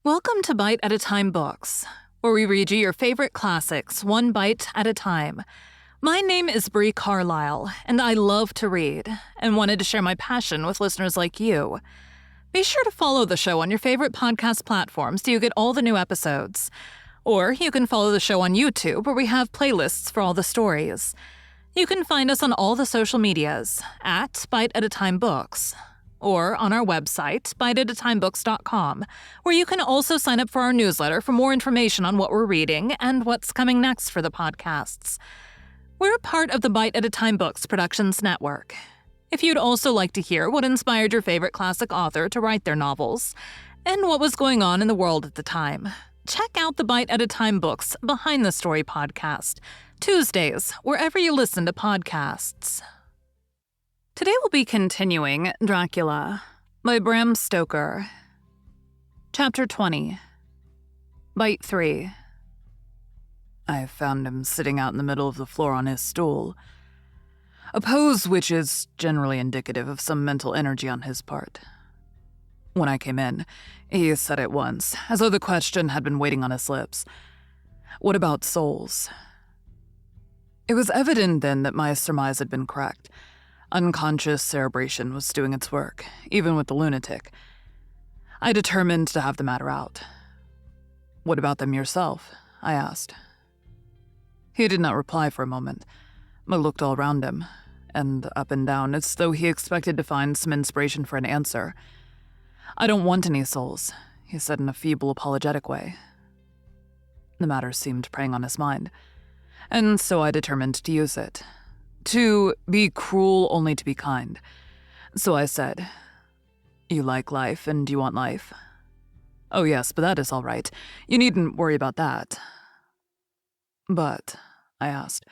Welcome to Bite at a Time Books, where we read you your favorite classics one bite at a time. My name is Bree Carlile, and I love to read, and wanted to share my passion with listeners like you. Be sure to follow the show on your favorite podcast platform so you get all the new episodes. Or you can follow the show on YouTube, where we have playlists for all the stories. You can find us on all the social medias at Bite at a Time Books, or on our website, biteatatimebooks.com, where you can also sign up for our newsletter for more information on what we're reading and what's coming next for the podcasts. We're part of the Bite at a Time Books Productions Network. If you'd also like to hear what inspired your favorite classic author to write their novels, and what was going on in the world at the time, check out the Bite at a Time Books Behind the Story podcast, Tuesdays, wherever you listen to podcasts. Today we'll be continuing Dracula by Bram Stoker. Chapter 20. Bite 3. I found him sitting out in the middle of the floor on his stool, a pose which is generally indicative of some mental energy on his part. When I came in, he said at once, as though the question had been waiting on his lips, "What about souls?" It was evident then that my surmise had been correct. Unconscious cerebration was doing its work, even with the lunatic. I determined to have the matter out. "What about them yourself?" I asked. He did not reply for a moment, but looked all round him, and up and down, as though he expected to find some inspiration for an answer. "I don't want any souls," he said in a feeble, apologetic way. The matter seemed preying on his mind, and so I determined to use it. To be cruel only to be kind. So I said, "You like life and you want life?" "Oh yes, but that is all right. You needn't worry about that." "But," I asked,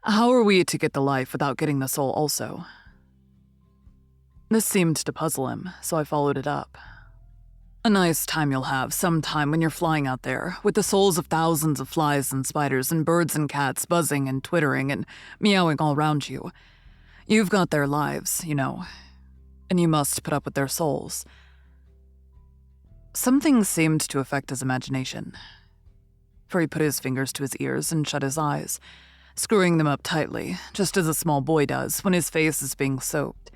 "how are we to get the life without getting the soul also?" This seemed to puzzle him, so I followed it up. "A nice time you'll have some time when you're flying out there, with the souls of thousands of flies and spiders and birds and cats buzzing and twittering and meowing all round you. You've got their lives, you know, and you must put up with their souls." Something seemed to affect his imagination, for he put his fingers to his ears and shut his eyes, screwing them up tightly, just as a small boy does when his face is being soaped.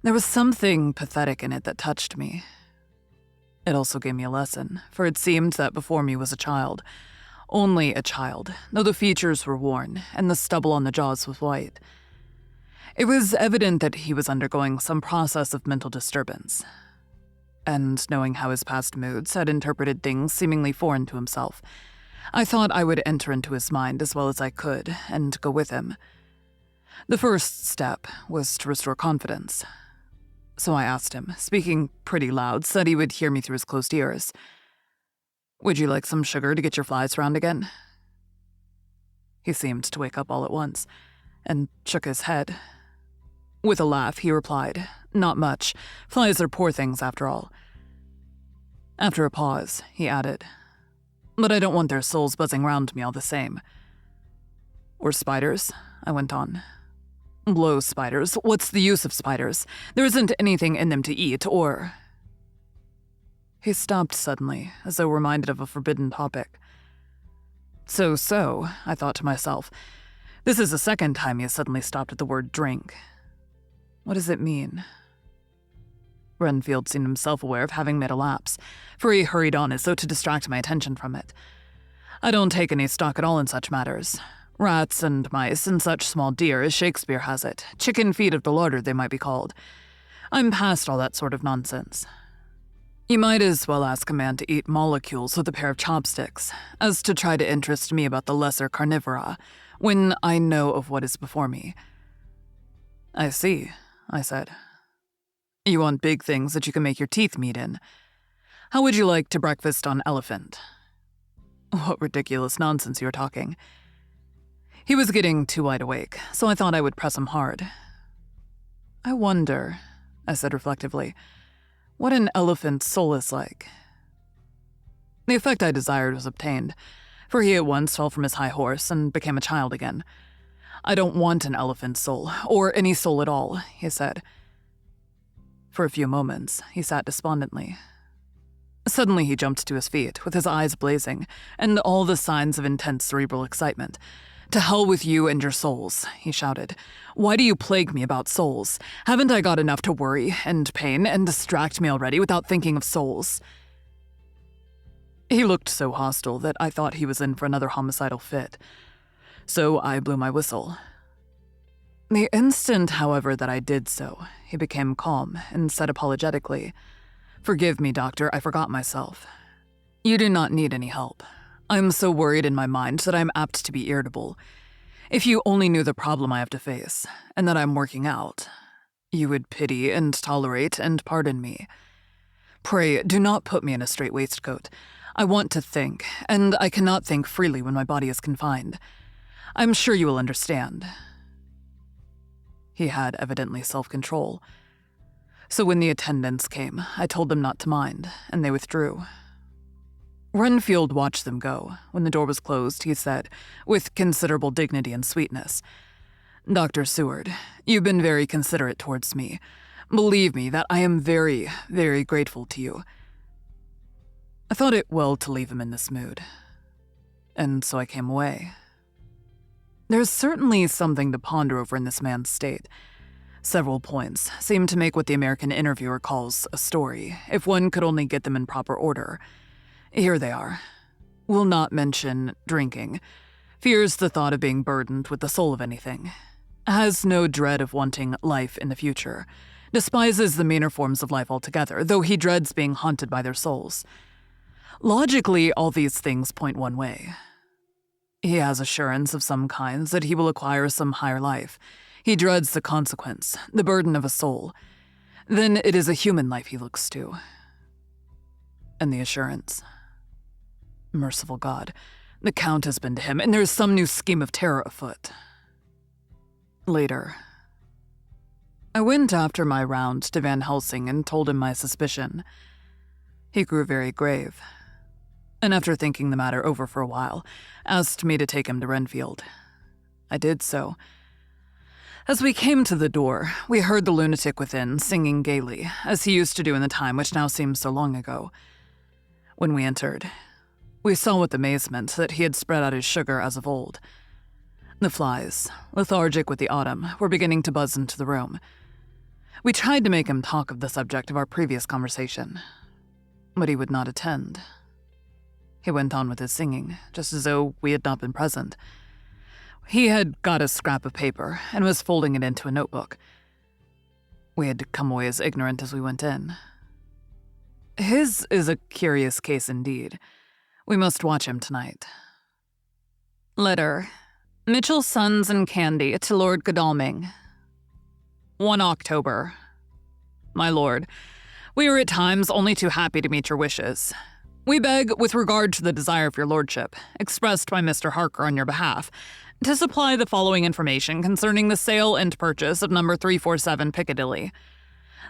There was something pathetic in it that touched me. It also gave me a lesson, for it seemed that before me was a child. Only a child, though the features were worn, and the stubble on the jaws was white. It was evident that he was undergoing some process of mental disturbance. And knowing how his past moods had interpreted things seemingly foreign to himself, I thought I would enter into his mind as well as I could, and go with him. The first step was to restore confidence. So I asked him, speaking pretty loud so that he would hear me through his closed ears, "Would you like some sugar to get your flies round again?" He seemed to wake up all at once, and shook his head. With a laugh, he replied, "Not much. Flies are poor things, after all." After a pause, he added, "But I don't want their souls buzzing round me all the same." "Or spiders?" I went on. "Blow spiders. What's the use of spiders? There isn't anything in them to eat, or—" He stopped suddenly, as though reminded of a forbidden topic. So, I thought to myself. This is the second time he has suddenly stopped at the word drink. What does it mean? Renfield seemed himself aware of having made a lapse, for he hurried on as though to distract my attention from it. "I don't take any stock at all in such matters. Rats and mice and such small deer, as Shakespeare has it. Chicken feet of the larder, they might be called. I'm past all that sort of nonsense. You might as well ask a man to eat molecules with a pair of chopsticks, as to try to interest me about the lesser carnivora, when I know of what is before me." "I see," I said. "You want big things that you can make your teeth meet in. How would you like to breakfast on elephant?" What ridiculous nonsense you are talking. He was getting too wide awake, so I thought I would press him hard. "I wonder," I said reflectively, "what an elephant's soul is like." The effect I desired was obtained, for he at once fell from his high horse and became a child again. "I don't want an elephant's soul, or any soul at all," he said. For a few moments, he sat despondently. Suddenly he jumped to his feet, with his eyes blazing, and all the signs of intense cerebral excitement. "To hell with you and your souls," he shouted. "Why do you plague me about souls? Haven't I got enough to worry and pain and distract me already without thinking of souls?" He looked so hostile that I thought he was in for another homicidal fit. So I blew my whistle. The instant, however, that I did so, he became calm and said apologetically, "Forgive me, doctor, I forgot myself. You do not need any help. I'm so worried in my mind that I'm apt to be irritable. If you only knew the problem I have to face, and that I'm working out, you would pity and tolerate and pardon me. Pray, do not put me in a straight waistcoat. I want to think, and I cannot think freely when my body is confined. I'm sure you will understand." He had evidently self-control. So when the attendants came, I told them not to mind, and they withdrew. Renfield watched them go. When the door was closed, he said, with considerable dignity and sweetness, "Dr. Seward, you've been very considerate towards me. Believe me that I am very, very grateful to you." I thought it well to leave him in this mood, and so I came away. There's certainly something to ponder over in this man's state. Several points seem to make what the American interviewer calls a story, if one could only get them in proper order. Here they are. Will not mention drinking. Fears the thought of being burdened with the soul of anything. Has no dread of wanting life in the future. Despises the meaner forms of life altogether, though he dreads being haunted by their souls. Logically, all these things point one way. He has assurance of some kinds that he will acquire some higher life. He dreads the consequence, the burden of a soul. Then it is a human life he looks to. And the assurance. Merciful God, the Count has been to him, and there is some new scheme of terror afoot. Later. I went after my round to Van Helsing and told him my suspicion. He grew very grave, and after thinking the matter over for a while, asked me to take him to Renfield. I did so. As we came to the door, we heard the lunatic within singing gaily, as he used to do in the time which now seems so long ago. When we entered, we saw with amazement that he had spread out his sugar as of old. The flies, lethargic with the autumn, were beginning to buzz into the room. We tried to make him talk of the subject of our previous conversation, but he would not attend. He went on with his singing, just as though we had not been present. He had got a scrap of paper and was folding it into a notebook. We had come away as ignorant as we went in. His is a curious case indeed. We must watch him tonight. Letter. Mitchell, Sons and Candy to Lord Godalming. 1 October. My lord, we are at times only too happy to meet your wishes. We beg, with regard to the desire of your lordship, expressed by Mr. Harker on your behalf, to supply the following information concerning the sale and purchase of number 347 Piccadilly.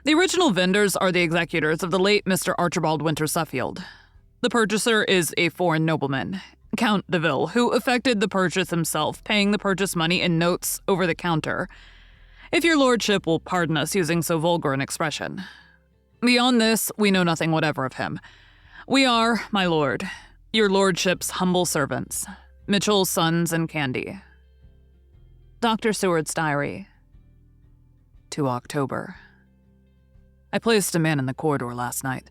The original vendors are the executors of the late Mr. Archibald Winter Suffield. The purchaser is a foreign nobleman, Count de Ville, who effected the purchase himself, paying the purchase money in notes over the counter. If your lordship will pardon us using so vulgar an expression. Beyond this, we know nothing whatever of him. We are, my lord, your lordship's humble servants, Mitchell, Sons and Candy. Dr. Seward's Diary. 2 October. I placed a man in the corridor last night,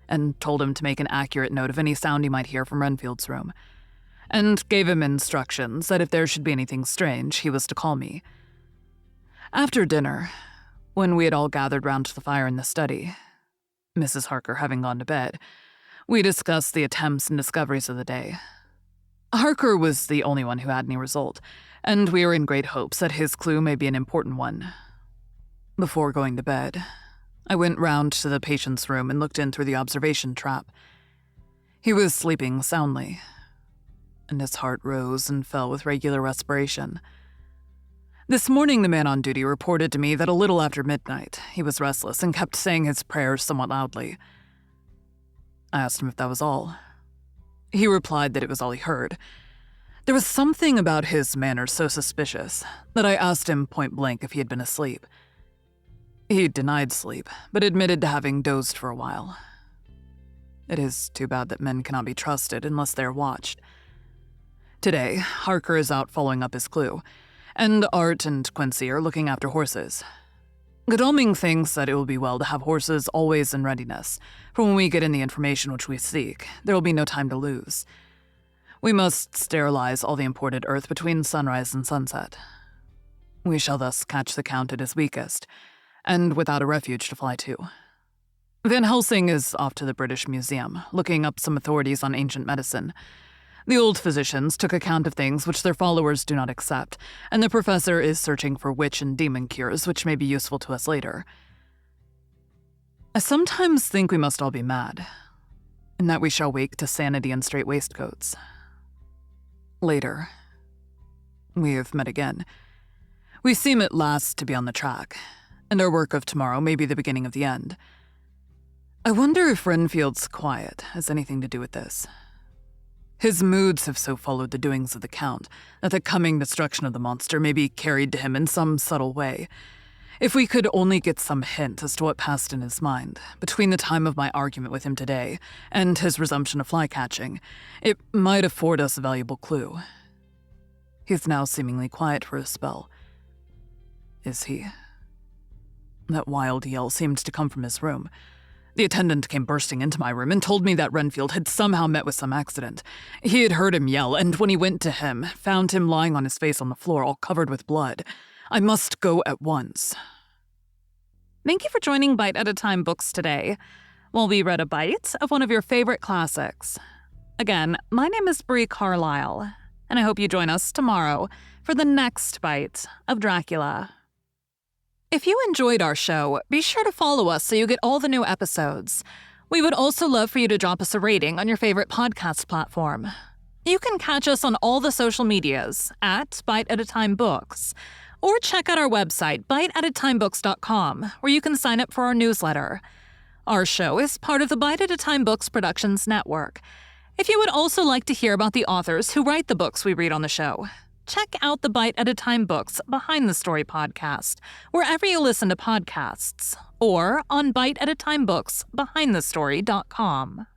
and told him to make an accurate note of any sound he might hear from Renfield's room, and gave him instructions that if there should be anything strange, he was to call me. After dinner, when we had all gathered round the fire in the study, Mrs. Harker having gone to bed, we discussed the attempts and discoveries of the day. Harker was the only one who had any result, and we are in great hopes that his clue may be an important one. Before going to bed, I went round to the patient's room and looked in through the observation trap. He was sleeping soundly, and his heart rose and fell with regular respiration. This morning the man on duty reported to me that a little after midnight he was restless and kept saying his prayers somewhat loudly. I asked him if that was all. He replied that it was all he heard. There was something about his manner so suspicious that I asked him point blank if he had been asleep. He denied sleep, but admitted to having dozed for a while. It is too bad that men cannot be trusted unless they are watched. Today, Harker is out following up his clue, and Art and Quincy are looking after horses. Godalming thinks that it will be well to have horses always in readiness, for when we get in the information which we seek, there will be no time to lose. We must sterilize all the imported earth between sunrise and sunset. We shall thus catch the Count at his weakest, and without a refuge to fly to. Van Helsing is off to the British Museum, looking up some authorities on ancient medicine. The old physicians took account of things which their followers do not accept, and the professor is searching for witch and demon cures which may be useful to us later. I sometimes think we must all be mad, and that we shall wake to sanity and straight waistcoats. Later. We have met again. We seem at last to be on the track, and our work of tomorrow may be the beginning of the end. I wonder if Renfield's quiet has anything to do with this. His moods have so followed the doings of the Count that the coming destruction of the monster may be carried to him in some subtle way. If we could only get some hint as to what passed in his mind between the time of my argument with him today and his resumption of fly-catching, it might afford us a valuable clue. He's now seemingly quiet for a spell. Is he? That wild yell seemed to come from his room. The attendant came bursting into my room and told me that Renfield had somehow met with some accident. He had heard him yell, and when he went to him, found him lying on his face on the floor, all covered with blood. I must go at once. Thank you for joining Bite at a Time Books today, while we read a bite of one of your favorite classics. Again, my name is Bree Carlile, and I hope you join us tomorrow for the next bite of Dracula. If you enjoyed our show, be sure to follow us so you get all the new episodes. We would also love for you to drop us a rating on your favorite podcast platform. You can catch us on all the social medias at Bite at a Time Books, or check out our website, biteatatimebooks.com, where you can sign up for our newsletter. Our show is part of the Bite at a Time Books Productions Network. If you would also like to hear about the authors who write the books we read on the show, check out the Bite at a Time Books Behind the Story podcast, wherever you listen to podcasts, or on biteatatimebooksbehindthestory.com.